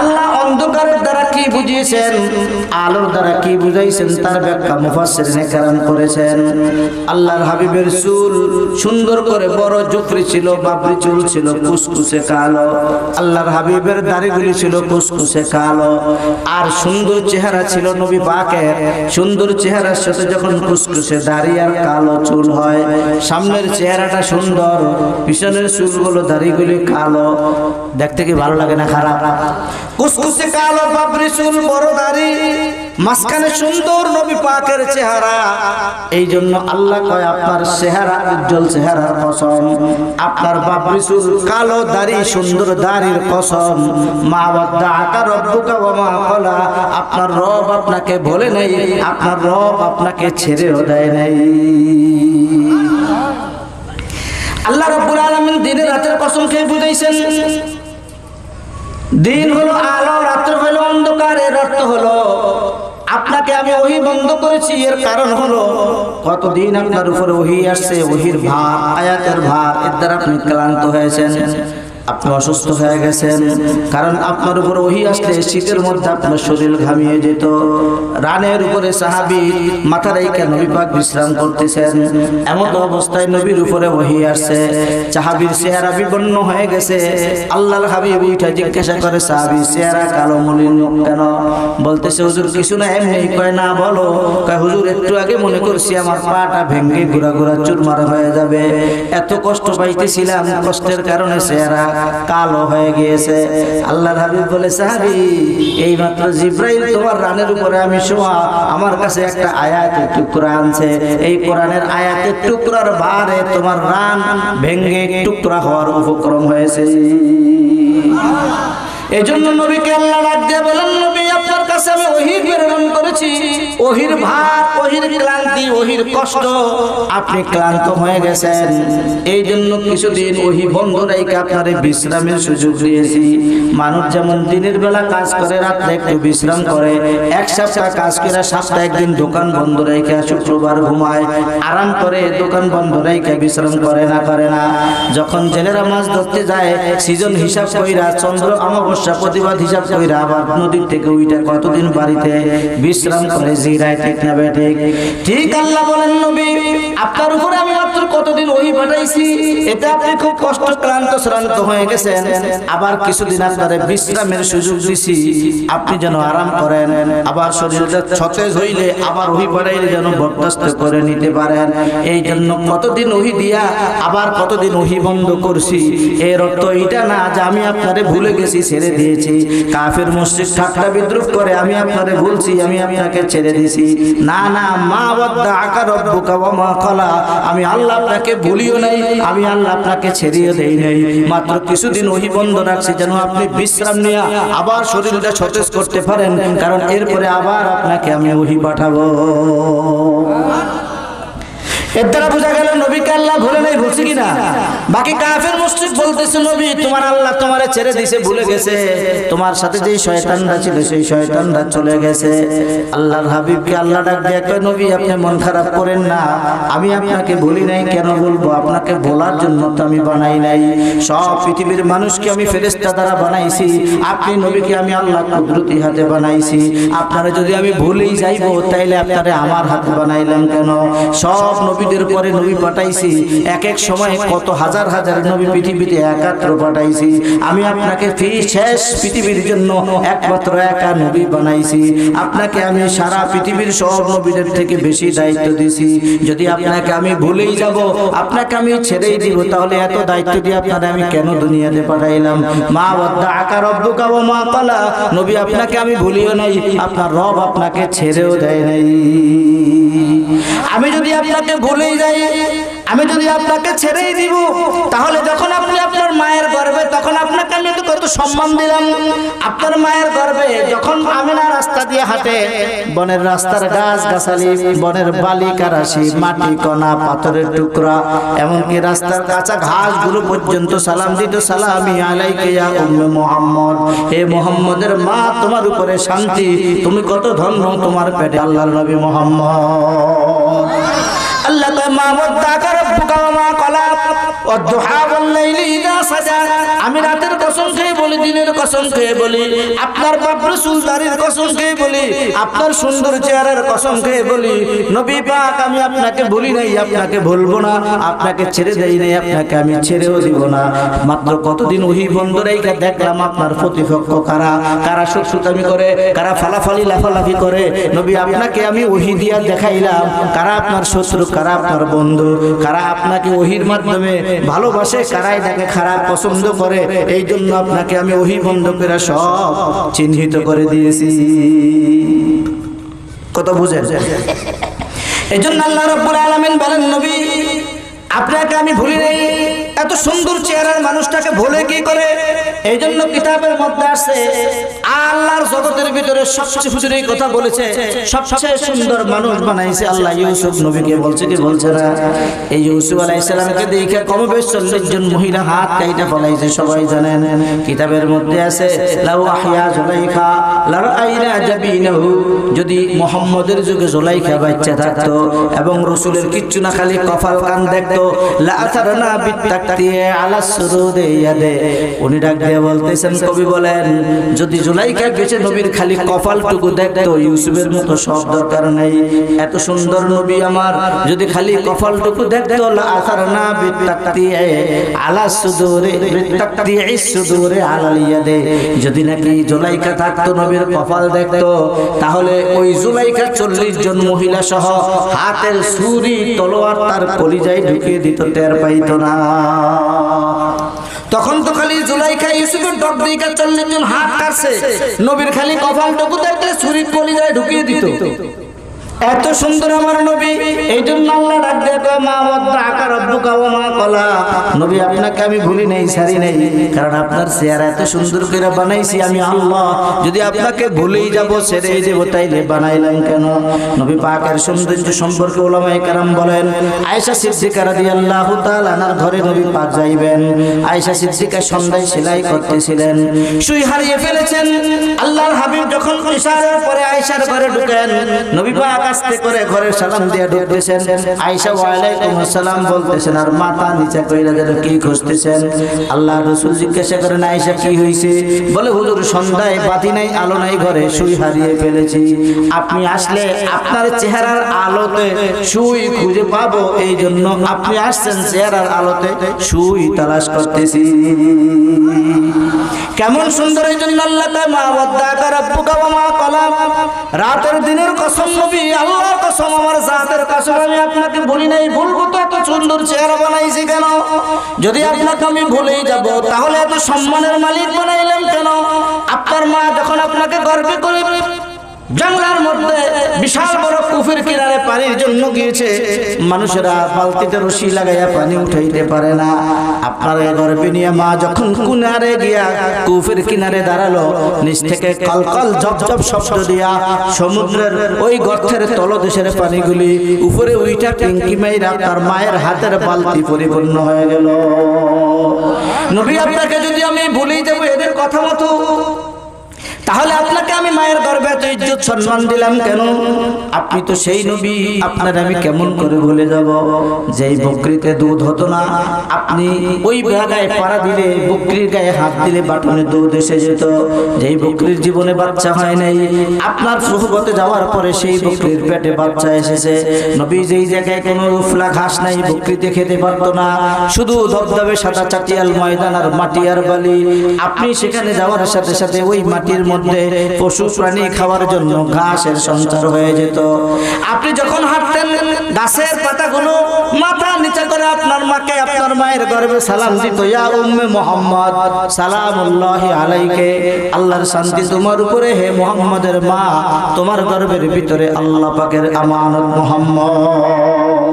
আল্লাহ অন্ধকারের দ্বারা কি বুঝিয়েছেন, আলোর দ্বারা কি বুঝাইছেন, তার ব্যাখ্যা মুফাসসিরিনে কেরাম করেছেন। আল্লাহর হাবিবের চুল সুন্দর করে বড় জুফরি ছিল, বাবরি চুল ছিল কুসকুসে কালো। আল্লাহর হাবিবের দাড়িগুলি ছিল কুসকুসে কালো। আর সুন্দর চেহারা ছিল নবী পাকের। সুন্দর চেহারার সাথে যখন কুসকুসে দাড়ি আর কালো চুল হয়, সামনের চেহারাটা সুন্দর, পিছনের চুলগুলো দাড়িগুলি কালো, দেখতে কি ভালো লাগে না খারাপ? কুসকুসে কালো বাবরি চুল, বড় দাড়ি, মাঝখানে সুন্দর নবী পাকের চেহারা। এই জন্য আল্লাহ কয় আপনার চেহারা উজ্জ্বল চেহারার কসম, আপনার বাবরি চুল কালো দাড়ি সুন্দর দাড়ির কসম। মা ওয়াদ্দাআকা রাব্বুকা ওয়া মা ক্বালা, আপনার রব আপনাকে বলে নাই, আপনার রব আপনাকে ছেড়েও দেয় নাই। আল্লাহ রাব্বুল আলামিন দিনের রাতের কসম খেয়ে বুঝাইছেন। দিন হলো আলো, রাত্র হলো অন্ধকার। এর অর্থ হলো আপনাকে আমি ওহী বন্ধ করেছি। এর কারণ হলো কতদিন আপনার উপরে ওহী আসছে, ওহীর ভার, আয়াতের ভার, এর দ্বারা আপনি ক্লান্ত হয়েছেন, আপনি অসুস্থ হয়ে গেছেন। কারণ আপনার উপর ওহী আসলে শীতের মধ্যে আপনার শরীর ঘামিয়ে যেত। রানের উপরে সাহাবী মাথা রেখে নবী পাক বিশ্রাম করতেছেন, এমন অবস্থায় নবীর উপরে ওহী আসছে। সাহাবীর চেহারা বিবর্ণ হয়ে গেছে। আল্লাহর হাবিব উঠে জিজ্ঞাসা করে, সাহাবী চেহারা কালো মলিন কেন? বলতেছে, হুজুর কিছু না, এমনি। কয় না, বলো। কয় হুজুর একটু আগে মনে করছি আমার পাটা ভেঙে গুড়া গুড়া চুরমার হয়ে যাবে, এত কষ্ট পাইতেছিলাম, কষ্টের কারণে চেহারা কালো হয়ে গিয়েছে। আল্লাহর হাবিব বলে, সাহাবী এই মাত্র জিব্রাইল তোমার রানের উপরে আমি শোয়া আমার কাছে একটা আয়াতের টুকরা আনছে। এই কোরআনের আয়াতের টুকরার ভারে তোমার রান ভেঙে টুকরা হওয়ার উপক্রম হয়েছে। এজন্য নবীকে আল্লাহ ডাক দিয়ে বলেন, নবী আপনার কাছে আমি ওহী প্রেরণ করেছি। ওহীর ভার, ওহীর ক্লান্তি, ওহীর কষ্ট, আপনি ক্লান্ত হয়ে গেছেন। এই জন্য কিছুদিন ওহী বন্ধ রেখে আপনারে বিশ্রামের সুযোগ দিয়েছি। মানুষ যেমন দিনের বেলা কাজ করে, রাতে একটু বিশ্রাম করে, এক সপ্তাহ কাজ করে সপ্তাহে একদিন দোকান বন্ধ রেখে শুক্রবার ঘুমায়, আরাম করে, দোকান বন্ধ রেখে বিশ্রাম করে না। যখন জেলেরা মাছ ধরতে যায়, সিজন হিসাব কইরা, চন্দ্র অমাবস্যা প্রতিবাদ হিসাব কইরা আবার নদীর থেকে উইটা কতদিন বাড়িতে বিশ্রাম করে জিরায়, ঠিক না বেঠিক? ঠিক আল্লাহ বলেন, নবী আপনার উপরে আমি মাত্র কতদিন ওহী পাঠাইছি, এতে আপনি খুব কষ্ট ক্লান্ত শ্রান্ত হয়ে গেছেন। আবার কিছুদিন আপনারে বিশ্রামের সুযোগ দিছি, আপনি যেন আরাম করেন, আবার শরীরটা সতেজ হইলে আবার ওহী পাঠাইলে যেন বরদাস্ত করে নিতে পারেন। এই জন্য কতদিন ওহী দিয়া আবার কতদিন ওহী বন্ধ করছি। এর অর্থ এটা না যে আমি আপনারে ভুলে গেছি, ছেড়ে দিয়েছি। কাফের মুশরিক ঠাট্টা বিদ্রুপ করে আমি আপনারে ভুলছি, আমি আপনাকে ছেড়ে দিয়েছি। না না, মা ওয়াদ্দাআকা রাব্বুকা ওয়া মা ক্বালা, আমি আল্লাহ আপনাকে ভুলিও নাই, আমি আল্লাহ আপনাকে ছেড়েও দেই নাই। মাত্র কিছুদিন ওহী বন্ধ রাখছি যেন আপনি বিশ্রাম নিয়ে আবার শরীরটা সতেজ করতে পারেন, কারণ এরপরে আবার আপনাকে আমি ওহী পাঠাবো। এর দ্বারা বোঝা গেল নবীকে আল্লাহ ভুলে নাই, ভুলছে কিনা? বাকি কাফের মুশরিক বলতেছে, নবী তোমার আল্লাহ তোমারে ছেড়ে দিয়েছে, ভুলে গেছে, তোমার সাথে যে শয়তানরা ছিল সেই শয়তানরা চলে গেছে। আল্লাহর হাবিবকে আল্লাহ ডাক দিয়ে কয়, নবী আপনি মন খারাপ করেন না, আমি আপনাকে ভুলি নাই। কেন বলবো? আপনাকে বলার জন্য তো আমি বানাই নাই। সব পৃথিবীর মানুষকে আমি ফেরেশতা দ্বারা বানাইছি, আপনি নবীকে আমি আল্লাহ কুদরতি হাতে বানাইছি। আপনারা যদি আমি ভুলেই যাইবো, তাইলে আপনারে আমার হাতে বানাইলাম কেন? সব নবীদের পরে নবী পাঠাইছি, এক এক সময় কত হাজার হাজার নবী পৃথিবীতে একাত্র পাঠাইছি। আমি আপনাকে শেষ পৃথিবীর জন্য একমাত্র একা নবী বানাইছি। আপনাকে আমি সারা পৃথিবীর সব নবীদের থেকে বেশি দায়িত্ব দিয়েছি। যদি আপনাকে আমি ভুলেই যাব, আপনাকে আমি ছেড়েই দিব, তাহলে এত দায়িত্ব দিয়ে আপনারে আমি কেন দুনিয়াতে পাঠাইলাম? মা ওয়াদ্দাআকা রাব্বুকা ওয়া মা ক্বালা, নবী আপনাকে আমি ভুলিও নাই, আপনার রব আপনাকে ছেড়েও দেয় নাই। আমি যদি আপনাকে ভুলেই যাই, আমি যদি আপনাকে ছেড়েই দিব, তাহলে যখন আপনি আপনার মায়ের গর্ভে, তখন আপনাকে আমি কত সম্মান দিলাম। আপনার মায়ের গর্ভে যখন আমিনা রাস্তা দিয়ে হাঁটে, বনের রাস্তার গাছ গাছালি, বনের বালিকা রাশি, মাটি কণা, পাথরের টুকরা, এমনকি রাস্তার কাঁচা ঘাসগুলো পর্যন্ত সালাম দিত, সালামি আলাইকা ইয়া উম্মে মুহাম্মদ, হে মুহাম্মদের মা তোমার উপরে শান্তি, তুমি কত ধন্য, তোমার পেটে আল্লাহর নবী মুহাম্মদ। আল্লাহ মা ওয়াদ্দাআকা রাব্বুকা ওয়া মা ক্বালা, ওয়াদ-দুহা ওয়াল-লাইলি ইযা সাজা, আমি রাতের কসম খেয়ে বলি, দিনের কসম খেয়ে বলি, আপনার পাক রাসূল দাড়ির কসম খেয়ে বলি, আপনার সুন্দর চেহারার কসম খেয়ে বলি, নবী পাক আমি আপনাকে ভুলি নাই, আপনাকে ভুলবো না, আপনাকে ছেড়ে দেই নাই, আপনাকে আমি ছেড়েও দিব না। মাত্র কতদিন ওহী বন্ধ রেখে দেখলাম আপনার প্রতিপক্ষ কারা, কারা শত্রুতামি করে, কারা ফালাফালি লাফালাফি করে। নবী আপনাকে আমি ওহী দিয়া দেখাইলাম কারা আপনার শত্রু, কারা আপনার বন্ধু, কারা আপনাকে ওহীর মাধ্যমে ভালোবাসে, কারা এটাকে খারাপ পছন্দ করে। এই জন্য আপনাকে আমি ওহী বন্ধ করে সব চিহ্নিত করে দিয়েছি। কত বুঝেন? এই জন্য আল্লাহ রাব্বুল আলামিন বলেন, নবী আপনাকে আমি ভুলি নাই। এত সুন্দর চেহারার মানুষটাকে ভুলে কি করে? এই জন্য কিতাবের মধ্যে আছে আল্লাহর জগতের ভিতরে সবচেয়ে হুজুর এই কথা বলেছে, সবচেয়ে সুন্দর মানুষ বানাইছে আল্লাহ ইউসুফ নবীকে। বলছে কি বলছে না? এই ইউসুফ আলাইহিস সালামকে দেখে কম বেশ 40 জন মহিলা হাত কাইটা ফলাইছে, সবাই জানেন। কিতাবের মধ্যে আছে লাউ আহয়া জুলাইখা লারাইনা জাবিনাহু, যদি মুহাম্মদের যুগে জুলাইখা বাচ্চা থাকতো এবং রাসূলের কিচ্ছু না খালি কপাল কান দেখতো, লা আতারনা বিত্তাকতি আলা সুরুদে ইয়াদে। উনি ডাক দিয়ে বলতেছেন, কবি বলেন, যদি জুলাইখা বেঁচে নবীর খালি কপালটুকু দেখতো, ইউসুফের মতো সব দরকার নাই। এত সুন্দর নবী আমার যদি খালি কপালটুকু দেখতো, লা আতারনা বিত্তাকতি আলা সুদুরে বিত্তাকতি সুদুরে আলা ইয়াদে, যদি নাকি জুলাইখা থাকতো নবীর কপাল দেখতো, তাহলে ওই জুলাইখা 40 জন মহিলা সহ হাতের ছুরি তলোয়ার তার কলিজায় ঢুকিয়ে দিত, টের পাইতো না। তখন তো খালি জুলাইখা ইউসুফের ডক দিকে 40 জন হাত কাটছে, নবীর খালি কপালটুকু দেখতে ছুরি কলিজায় ঢুকিয়ে দিত। এত সুন্দর আমার নবী। এই জন্য আল্লাহ ডাক দিয়ে কয়, মা ওয়াদ্দাআকা রাব্বুকা ওয়া মা ক্বালা, নবী আপনাকে আমি ভুলি নাই, ছাড়ি নাই, কারণ আপনার চেহারা এত সুন্দর করে বানাইছি আমি আল্লাহ। যদি আপনাকে ভুলেই যাব, ছেড়েই দেব, তাইলে বানাইলাম কেন? নবী পাকের সৌন্দর্য সম্পর্কে উলামায়ে কেরাম বলেন, আয়েশা সিদ্দিকা রাদিয়াল্লাহু তাআলা আনহার ঘরে নবী পাক যাইবেন। আয়েশা সিদ্দিকা সন্ধ্যায় সেলাই করতেছিলেন, সুই হারিয়ে ফেলেছেন। আল্লাহর হাবিব যখন ইশারার পরে আয়েশার ঘরে ঢুকেন, নবী পাক আস্তে করে ঘরে সালাম দিয়ে ঢুকতেছেন। আয়েশা ওয়া আলাইকুম আসসালাম বলতেছেন আর মাথা নিচে কইরা যেন কি খুঁজতেছেন। আল্লাহর রাসূল জিজ্ঞাসা করেন, আয়েশা কি হইছে? বলে, হুজুর সন্ধ্যায় বাতি নাই, আলো নাই, ঘরে সুই হারিয়ে ফেলেছি। আপনি আসলে আপনার চেহারার আলোতে সুই খুঁজে পাবো, এই জন্য আপনি আসছেন, চেহারার আলোতে সুই তালাশ করতেছি। কেমন সুন্দর! এই জন্য আল্লাহ তাআলা মা ওয়াদ্দাআকা রাব্বুকা ওয়া মা ক্বালা, রাতের দিনের কসম নবী, আল্লাহর কসম, আমার জাতের কসম, আমি আপনাকে ভুলি নাই। ভুলবো তো? এত সুন্দর চেহারা বানাইছি কেন? যদি আপনাকে আমি ভুলেই যাব, তাহলে এত সম্মানের মালিক বানাইলাম কেন? আপনার মা যখন আপনাকে গর্বে করে জঙ্গলের মধ্যে বিশাল বড় কুফের কিনারে পানির জন্য গিয়েছে, মানুষেরা বালতিতে রশি লাগাইয়া পানি উঠাইতে পারে না। আপনার গর্বে নিয়ে মা যখন কিনারে গিয়া কুফের কিনারে দাঁড়ালো, নিচ থেকে কলকল ঝপঝপ শব্দ দিয়া সমুদ্রের ওই গর্তের তলদেশের পানিগুলি উপরে উইটা ট্যাঙ্কি মাইরা তার মায়ের হাতের বালতি পরিপূর্ণ হয়ে গেল। নবী আপনাকে যদি আমি ভুলেই যাবো এদের কথা মতো, তাহলে আপনাকে আমি মায়ের গর্ভে এত ইজ্জত সম্মান দিলাম কেন? আপনি তো সেই নবী, আপনার আমি কেমন করে ভুলে যাব? যেই বকরিতে দুধ হতো না, আপনি ওই জায়গায় পাড়া দিলে, বকরির গায়ে হাত দিলে বাটনে দুধ এসে যেত। যেই বকরির জীবনে বাচ্চা হয় নাই, আপনার সুহবতে যাওয়ার পরে সেই বকরির পেটে বাচ্চা এসেছে। নবী যেই জায়গায় কোনো উফলা ঘাস নাই, বকরিতে খেতে পারতো না, শুধু ধবধবে সাদা চাটিয়াল ময়দান আর মাটি আর বালি, আপনি সেখানে যাওয়ার সাথে সাথে ওই মাটির মধ্যে পশু প্রাণী খাওয়ার জন্য ঘাসের সঞ্চার হয়ে যেত। আপনি যখন হাঁটতেন, গাছের পাতাগুলো মাথা নিচে করে আপনার মাকে, আপনার মায়ের গর্ভে সালাম দিত, ইয়া উম্মে মুহাম্মদ সালামুল্লাহি আলাইকে, আল্লাহর শান্তি তোমার উপরে হে মুহাম্মদের মা, তোমার গর্ভের ভিতরে আল্লাহ পাকের আমানত মুহাম্মদ।